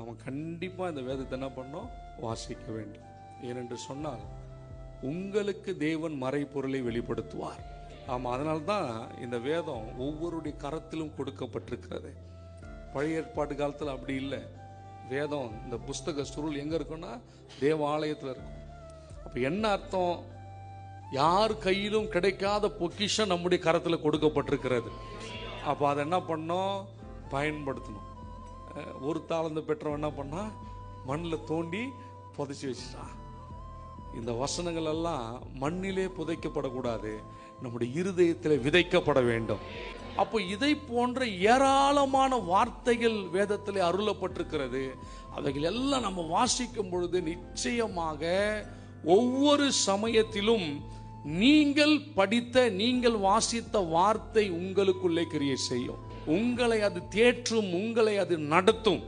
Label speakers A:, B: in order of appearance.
A: நம்ம கண்டிப்பாக இந்த வேதத்தை என்ன பண்ணோம்? வாசிக்க வேண்டும். ஏனென்று சொன்னால் உங்களுக்கு தேவன் மறைபொருளை வெளிப்படுத்துவார். ஆமாம், அதனால்தான் இந்த வேதம் ஒவ்வொருடைய கரத்திலும் கொடுக்கப்பட்டிருக்கிறது. பழைய ஏற்பாட்டு காலத்தில் அப்படி இல்லை. வேதம் இந்த புஸ்தக சுருள் எங்கே இருக்குன்னா தேவாலயத்தில் இருக்கும். அப்போ என்ன அர்த்தம்? யார் கையிலும் கிடைக்காத பொக்கிஷம் நம்முடைய கரத்தில் கொடுக்கப்பட்டிருக்கிறது. அப்போ அதை என்ன பண்ணோம்? பயன்படுத்தணும். ஒரு தாளந்து பெற்றவன் என்ன பண்ணா? மண்ணில் தோண்டி புதைச்சி வச்சுட்டான். இந்த வசனங்கள் எல்லாம் மண்ணிலே புதைக்கப்படக்கூடாது, நம்முடைய இருதயத்தில் விதைக்கப்பட வேண்டும். அப்போ இதை போன்ற ஏராளமான வார்த்தைகள் வேதத்தில் அருளப்பட்டிருக்கிறது. அவைகள் எல்லாம் நம்ம வாசிக்கும் பொழுது நிச்சயமாக ஒவ்வொரு சமயத்திலும் நீங்கள் படித்த, நீங்கள் வாசித்த வார்த்தை உங்களுக்குள்ளே கிரியை செய்யும். உங்களை அது தேற்றும், உங்களை அது நடத்தும்.